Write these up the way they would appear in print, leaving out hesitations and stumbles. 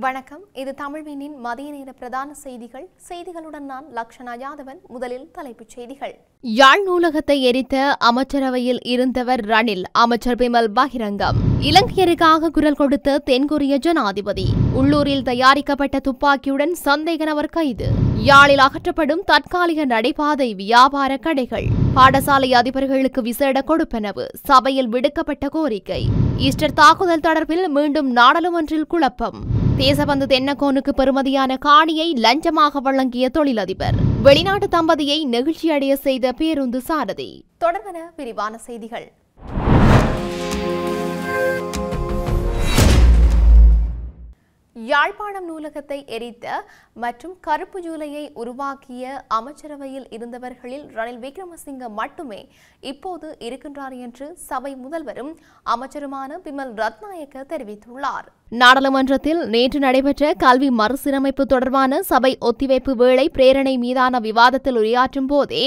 வணக்கம். இது தமிழ்வினின் மதிய நேர பிரதான செய்திகளுடன் நான் லக்ஷனா யாதவன். முதலில் தலைப்புச் செய்திகள். யாழ் நூலகத்தை எரித்த அமைச்சரவையில் இருந்தவர் ரணில், அமைச்சர் பிமல் பகிரங்கம். இலங்கையருக்காக குரல் கொடுத்த தென்கொரிய ஜனாதிபதி. உள்ளூரில் தயாரிக்கப்பட்ட துப்பாக்கியுடன் சந்தேக நபர் கைது. யாழில் அகற்றப்படும் தற்காலிக நடைபாதை வியாபார கடைகள். பாடசாலை அதிபர்களுக்கு விசேட கொடுப்பனவு. சபையில் விடுக்கப்பட்ட கோரிக்கை. ஈஸ்டர் தாக்குதல் தொடர்பில் மீண்டும் நாடாளுமன்றில் குழப்பம். தேசபந்து தென்னகோனுக்கு பெறுமதியான காணியை லஞ்சமாக வழங்கிய தொழிலதிபர். வெளிநாட்டு தம்பதியை நெகிழ்ச்சியடைய செய்த பேருந்து சாரதி. தொடர்பான விரிவான செய்திகள். யாழ்ப்பாணம் நூலகத்தை எரித்த மற்றும் கருப்பு ஜூலையை உருவாக்கிய அமைச்சரவையில் இருந்தவர்களில் ரணில் விக்ரமசிங்க மட்டுமே இப்போது இருக்கின்றார் என்று சபை முதல்வரும் அமைச்சருமான பிமல் ரத்நாயக்க தெரிவித்துள்ளார். நாடாளுமன்றத்தில் நேற்று நடைபெற்ற கல்வி மறுசீரமைப்பு தொடர்பான சபை ஒத்திவைப்பு வேளை பிரேரணை மீதான விவாதத்தில் உரையாற்றும் போதே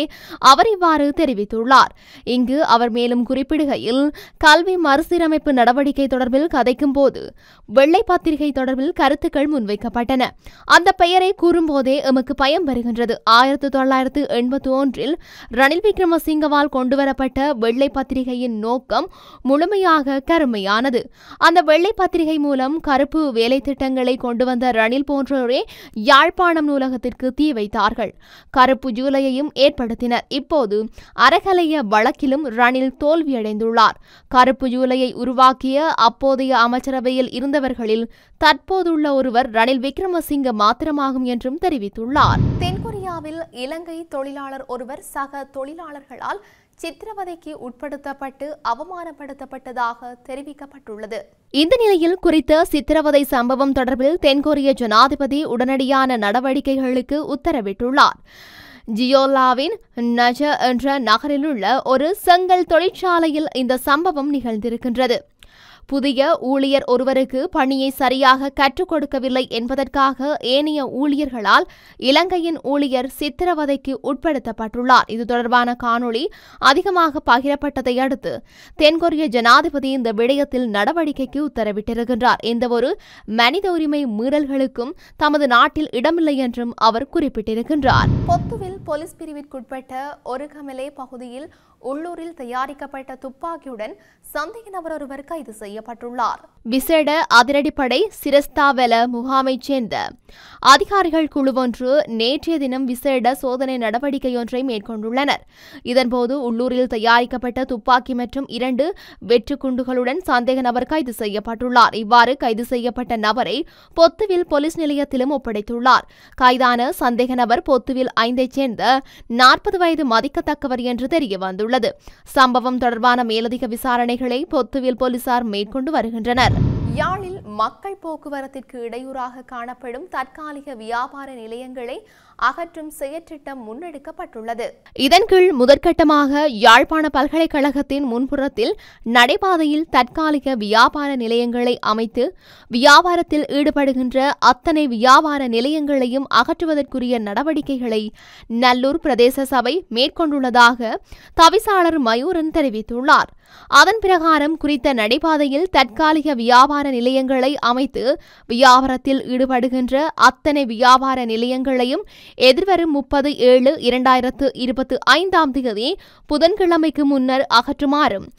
அவர் இவ்வாறு தெரிவித்துள்ளார். இங்கு அவர் மேலும் குறிப்பிடுகையில், கல்வி மறுசீரமைப்பு நடவடிக்கை தொடர்பில் கதைக்கும் போது வெள்ளை பத்திரிகை தொடர்பில் கருத்துக்கள் முன்வைக்கப்பட்டன. அந்த பெயரை கூறும்போதே எமக்கு பயம் வருகின்றது. 1981 ரணில் விக்ரமசிங்கவால் கொண்டுவரப்பட்ட வெள்ளை பத்திரிகையின் நோக்கம் முழுமையாக கருமையானது. அந்த வெள்ளை பத்திரிகை மூலம் கருப்பு வேலை திட்டங்களை கொண்டு வந்த ரணில் போன்றோரே யாழ்ப்பாணம் நூலகத்திற்கு தீ வைத்தார்கள். கருப்பு ஜூலையையும் ஏற்படுத்தினர். இப்போது அறகலைய வழக்கிலும் ரணில் தோல்வியடைந்துள்ளார். கருப்பு ஜூலையை உருவாக்கிய அப்போதைய அமைச்சரவையில் இருந்தவர்களில் தற்போதுள்ள ஒருவர் ரணில் விக்ரமசிங்க மாத்திரமாகும் என்றும் தெரிவித்துள்ளார். தென்கொரியாவில் இலங்கை தொழிலாளர் ஒருவர் சக தொழிலாளர்களால் சித்திரவதைக்கு உட்படுத்தப்பட்டு அவமானப்படுத்தப்பட்டதாக தெரிவிக்கப்பட்டுள்ளது. இந்த நிலையில் குறித்த சித்திரவதை சம்பவம் தொடர்பில் தென்கொரிய ஜனாதிபதி உடனடியான நடவடிக்கைகளுக்கு உத்தரவிட்டுள்ளார். ஜியோலாவின் நஜ என்ற நகரிலுள்ள ஒரு செங்கல் தொழிற்சாலையில் இந்த சம்பவம் நிகழ்ந்திருக்கின்றது. புதிய ஊழியர் ஒருவருக்கு பணியை சரியாக கற்றுக் கொடுக்கவில்லை என்பதற்காக ஏனைய ஊழியர்களால் இலங்கையின் ஊழியர் சித்திரவதைக்கு உட்படுத்தப்பட்டுள்ளார். இது தொடர்பான காணொளி அதிகமாக பகிரப்பட்டதை அடுத்து தென்கொரிய ஜனாதிபதி இந்த விடயத்தில் நடவடிக்கைக்கு உத்தரவிட்டிருக்கின்றார். எந்தவொரு மனித உரிமை மீறல்களுக்கும் தமது நாட்டில் இடமில்லை என்றும் அவர் குறிப்பிட்டிருக்கின்றார். பொத்துவில் போலீஸ் பிரிவிற்குட்பட்ட ஒருகமலே பகுதியில் உள்ளூரில் தயாரிக்கப்பட்ட துப்பாக்கியுடன் சந்தேக நபர் ஒருவர் கைது செய்யப்பட்டுள்ளார். விசேட அதிரடிப்படை சிரஸ்தாவெல முகாமைச் சேர்ந்த அதிகாரிகள் குழுவொன்று நேற்றைய தினம் விசேட சோதனை நடவடிக்கையொன்றை மேற்கொண்டுள்ளனர். இதன்போது உள்ளூரில் தயாரிக்கப்பட்ட துப்பாக்கி மற்றும் 2 வெற்றுக்குண்டுகளுடன் சந்தேக நபர் கைது செய்யப்பட்டுள்ளார். இவ்வாறு கைது செய்யப்பட்ட நபரை பொத்துவில் போலீஸ் நிலையத்திலும் ஒப்படைத்துள்ளார். கைதான சந்தேக நபர் பொத்துவில் 5ஐ சேர்ந்த 40 வயது மதிக்கத்தக்கவர் என்று தெரிய வந்துள்ளது. சம்பவம் தொடர்பான மேலதிக விசாரணைகளை பொத்துவில் போலீசார் மேற்கொண்டு வருகின்றனர். யாழில் மக்கள் போக்குவரத்திற்கு இடையூறாக காணப்படும் தற்காலிக வியாபார நிலையங்களை அகற்றும் செயற்றிட்டம் முன்னெடுக்கப்பட்டுள்ளது. இதன் கீழ் முதற்கட்டமாக யாழ்ப்பாண பல்கலைக்கழகத்தின் முன்புறத்தில் நடைபாதையில் தற்காலிக வியாபார நிலையங்களை அமைத்து வியாபாரத்தில் ஈடுபடுகின்ற அத்தனை வியாபார நிலையங்களையும் அகற்றுவதற்குரிய நடவடிக்கைகளை நல்லூர் பிரதேச சபை மேற்கொண்டுள்ளதாக தவிசாளர் மயூரன் தெரிவித்துள்ளார். அதன் பிரகாரம் குறித்த நடைபாதையில் தற்காலிக வியாபார நிலையங்களை அமைத்து வியாபாரத்தில் ஈடுபடுகின்ற அத்தனை வியாபார நிலையங்களையும் எதிர்வரும் 30/7/2025 புதன்கிழமைக்கு முன்னர் அகற்றுமாறும்,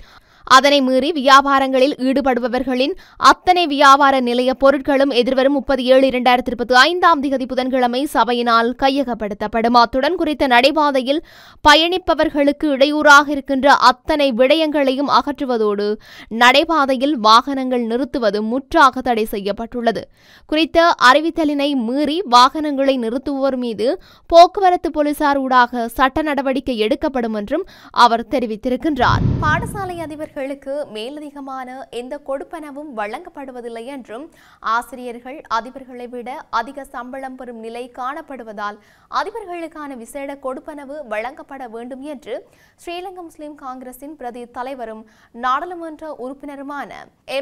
அதனை மீறி வியாபாரங்களில் ஈடுபடுபவர்களின் அத்தனை வியாபார நிலைய பொருட்களும் எதிர்வரும் 30/7/2025 புதன்கிழமை சபையினால் கையகப்படுத்தப்படும். அத்துடன் குறித்த நடைபாதையில் பயணிப்பவர்களுக்கு இடையூறாக இருக்கின்ற அத்தனை விடயங்களையும் அகற்றுவதோடு நடைபாதையில் வாகனங்கள் நிறுத்துவது முற்றாக தடை செய்யப்பட்டுள்ளது. குறித்த அறிவித்தலினை மீறி வாகனங்களை நிறுத்துவோர் மீது போக்குவரத்து போலீசார் ஊடாக சட்ட நடவடிக்கை எடுக்கப்படும் என்றும் அவர் தெரிவித்திருக்கின்றார். பாடசாலை அதிபர்கள் மேலதிகமான எந்த கொடுப்பனவும் வழங்கப்படுவதில்லை என்றும், ஆசிரியர்கள் அதிபர்களை விட அதிக சம்பளம் பெறும் நிலை காணப்படுவதால் அதிபர்களுக்கான விசேட கொடுப்பனவு வழங்கப்பட வேண்டும் என்று ஸ்ரீலங்கா முஸ்லிம் காங்கிரசின் பிரதி தலைவரும் நாடாளுமன்ற உறுப்பினருமான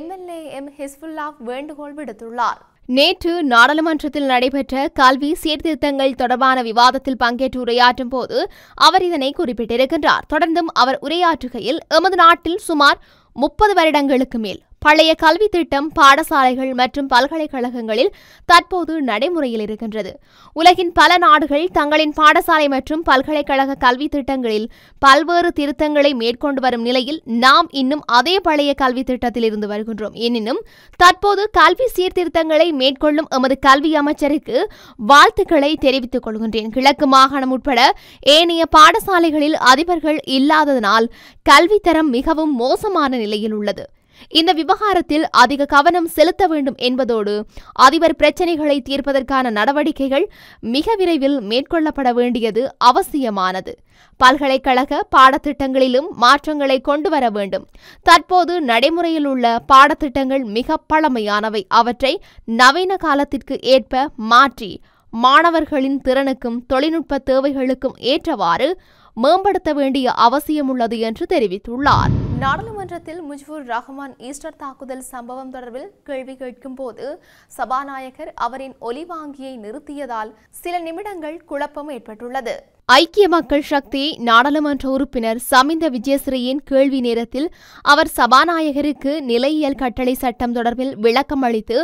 MLA M Hizbullah வேண்டுகோள் விடுத்துள்ளார். நேற்று நாடாளுமன்றத்தில் நடைபெற்ற கல்வி சீர்திருத்தங்கள் தொடர்பான விவாதத்தில் பங்கேற்று உரையாற்றும் போது அவர் இதனை குறிப்பிட்டிருக்கின்றார். தொடர்ந்தும் அவர் உரையாற்றுகையில், எமது நாட்டில் சுமார் 30 வருடங்களுக்கு மேல் பழைய கல்வி திட்டம் பாடசாலைகள் மற்றும் பல்கலைக்கழகங்களில் தற்போது நடைமுறையில் இருக்கின்றது. உலகின் பல நாடுகள் தங்களின் பாடசாலை மற்றும் பல்கலைக்கழக கல்வி திட்டங்களில் பல்வேறு திருத்தங்களை மேற்கொண்டு வரும் நிலையில் நாம் இன்னும் அதே பழைய கல்வி திட்டத்தில் இருந்து வருகின்றோம். எனினும் தற்போது கல்வி சீர்திருத்தங்களை மேற்கொள்ளும் எமது கல்வி அமைச்சருக்கு வாழ்த்துக்களை தெரிவித்துக் கொள்கின்றேன். கிழக்கு மாகாணம் உட்பட ஏனைய பாடசாலைகளில் அதிபர்கள் இல்லாததனால் கல்வித்தரம் மிகவும் மோசமான நிலையில் உள்ளது. இந்த விவகாரத்தில் அதிக கவனம் செலுத்த வேண்டும் என்பதோடு அதிபர் பிரச்சினைகளை தீர்ப்பதற்கான நடவடிக்கைகள் மிக விரைவில் மேற்கொள்ளப்பட வேண்டியது அவசியமானது. பல்கலைக்கழக பாடத்திட்டங்களிலும் மாற்றங்களை கொண்டு வர வேண்டும். தற்போது நடைமுறையில் உள்ள பாடத்திட்டங்கள் மிக பழமையானவை. அவற்றை நவீன காலத்திற்கு ஏற்ப மாற்றி மாணவர்களின் திறனுக்கும் தொழில்நுட்ப தேவைகளுக்கும் ஏற்றவாறு மேம்படுத்த வேண்டிய அவசியம் உள்ளது என்று தெரிவித்துள்ளார். நாடாளுமன்றத்தில் முஜிபுர் ரஹ்மான் ஈஸ்டர் தாக்குதல் சம்பவம் தொடர்பில் கேள்வி கேட்கும் போது சபாநாயகர் அவரின் ஒலிவாங்கியை நிறுத்தியதால் சில நிமிடங்கள் குழப்பம் ஏற்பட்டுள்ளது. ஐக்கிய மக்கள் சக்தி நாடாளுமன்ற உறுப்பினர் சமிந்த விஜயஸ்ரீயின் கேள்வி நேரத்தில் அவர் சபாநாயகருக்கு நிலையியல் கட்டளை சட்டம் தொடர்பில் விளக்கம் அளித்து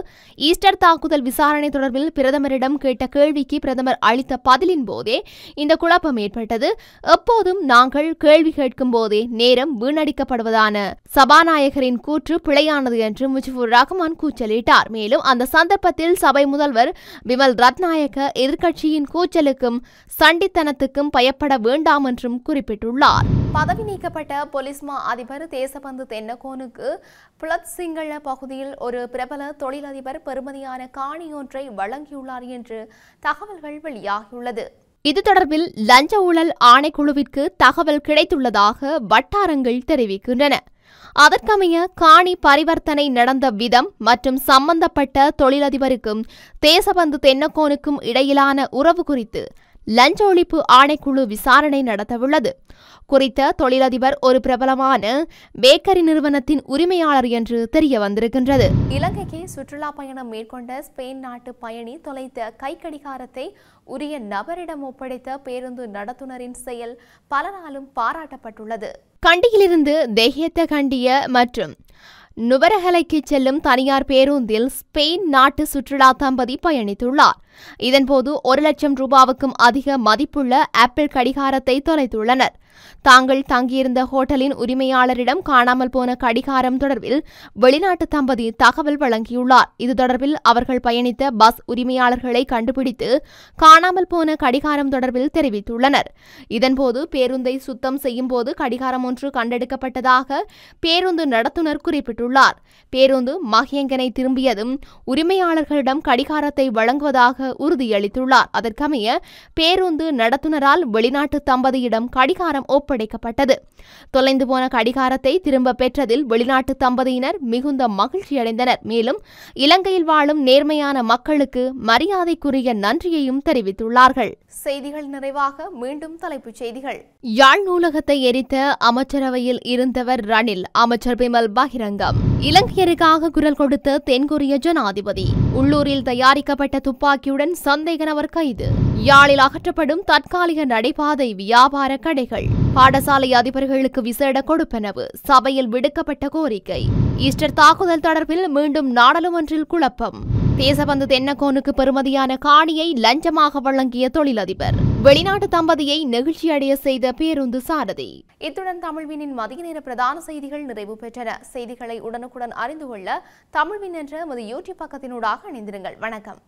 ஈஸ்டர் தாக்குதல் விசாரணை தொடர்பில் பிரதமரிடம் கேட்ட கேள்விக்கு பிரதமர் அளித்த பதிலின் போதே இந்த குழப்பம் ஏற்பட்டது. எப்போதும் நாங்கள் கேள்வி கேட்கும் போதே நேரம் வீணடிக்கப்படுவதான சபாநாயகரின் கூற்று பிழையானது என்று முஜிபுர் ரஹ்மான் கூச்சலிட்டார். மேலும் அந்த சந்தர்ப்பத்தில் சபை முதல்வர் விமல் ரத்நாயக்க எதிர்க்கட்சியின் கூச்சலுக்கும் சண்டித்தனத்துக்கு பயப்பட வேண்டாம் என்றும் குறிப்பிட்டுள்ளார். பதவி நீக்கப்பட்ட போலீஸ் மா அதிபர் தேசபந்து தென்னகோனுக்கு புலத் சிங்கள பகுதியில் ஒரு பிரபல தொழிலதிபர் பெறுமதியான காணியொன்றை வழங்கியுள்ளார் என்று தகவல்கள் வெளியாகியுள்ளது. இது தொடர்பில் லஞ்ச ஊழல் ஆணைக்குழுவிற்கு தகவல் கிடைத்துள்ளதாக வட்டாரங்கள் தெரிவிக்கின்றன. அதற்கமைய காணி பரிவர்த்தனை நடந்த விதம் மற்றும் சம்பந்தப்பட்ட தொழிலதிபருக்கும் தேசபந்து தென்னகோனுக்கும் இடையிலான உறவு குறித்து லஞ்ச ஒழிப்பு ஆணைக்குழு விசாரணை நடத்தவுள்ளது. குறித்த தொழிலதிபர் ஒரு பிரபலமான பேக்கரி நிறுவனத்தின் உரிமையாளர் என்று தெரிய வந்திருக்கின்றது. இலங்கைக்கு சுற்றுலா பயணம் மேற்கொண்ட ஸ்பெயின் நாட்டு பயணி தொலைத்த கைக்கடிகாரத்தை உரிய நபரிடம் ஒப்படைத்த பேருந்து நடத்துனரின் செயல் பலராலும் பாராட்டப்பட்டுள்ளது. கண்டியிலிருந்து தெஹியத்த கண்டிய மற்றும் நுவரஹலைக்கு செல்லும் தனியார் பேருந்தில் ஸ்பெயின் நாட்டு சுற்றுலா தம்பதி பயணித்துள்ளார். இதன்போது 1 லட்சம் ரூபாவுக்கும் அதிக மதிப்புள்ள ஆப்பிள் கடிகாரத்தை தொலைத்துள்ளனர். தாங்கள் தங்கியிருந்த ஹோட்டலின் உரிமையாளரிடம் காணாமல் போன கடிகாரம் தொடர்பில் வெளிநாட்டு தம்பதி தகவல் வழங்கியுள்ளார். இது தொடர்பில் அவர்கள் பயணித்த பஸ் உரிமையாளர்களை கண்டுபிடித்து காணாமல் போன கடிகாரம் தொடர்பில் தெரிவித்துள்ளனர். இதன்போது பேருந்தை சுத்தம் செய்யும் போது கடிகாரம் ஒன்று கண்டெடுக்கப்பட்டதாக பேருந்து நடத்துனர் குறிப்பிட்டுள்ளார். பேருந்து மகியங்கனை திரும்பியதும் உரிமையாளர்களிடம் கடிகாரத்தை வழங்குவதாக உறுதியளித்துள்ளார். அதற்கமைய பேருந்து நடத்துனரால் வெளிநாட்டு தம்பதியிடம் கடிகாரம் ஒப்படைக்கப்பட்டது. தொலைந்து போன கடிகாரத்தை திரும்ப பெற்றதில் வெளிநாட்டு தம்பதியினர் மிகுந்த மகிழ்ச்சியடைந்தனர். மேலும் இலங்கையில் வாழும் நேர்மையான மக்களுக்கு மரியாதைக்குரிய நன்றியையும் தெரிவித்துள்ளார்கள். செய்திகள் நிறைவாக மீண்டும் தலைப்புச் செய்திகள். யாழ் நூலகத்தை எரித்த அமைச்சரவையில் இருந்தவர் ரணில், அமைச்சர் பிமல் பகிரங்கம். இலங்கையருக்காக குரல் கொடுத்த தென்கொரிய ஜனாதிபதி. உள்ளூரில் தயாரிக்கப்பட்ட துப்பாக்கியுடன் சந்தேக நபர் கைது. யாழில் அகற்றப்படும் தற்காலிக நடைபாதை வியாபார கடைகள். பாடசாலை அதிபர்களுக்கு விசேட கொடுப்பனவு. சபையில் விடுக்கப்பட்ட கோரிக்கை. ஈஸ்டர் தாக்குதல் தொடர்பில் மீண்டும் நாடாளுமன்றில் குழப்பம். தேசபந்து தென்னகோனுக்கு பெறுமதியான காணியை லஞ்சமாக வழங்கிய தொழிலதிபர். வெளிநாட்டு தம்பதியை நெகிழ்ச்சியடைய செய்த பேருந்து சாரதி. இத்துடன் தமிழ்வினின் மதிய நேர பிரதான செய்திகள் நிறைவு பெற்றன. செய்திகளை உடனுக்குடன் அறிந்து கொள்ள தமிழ்வின் என்ற யூடியூப் பக்கத்தினூடாக இணைந்திருங்கள். வணக்கம்.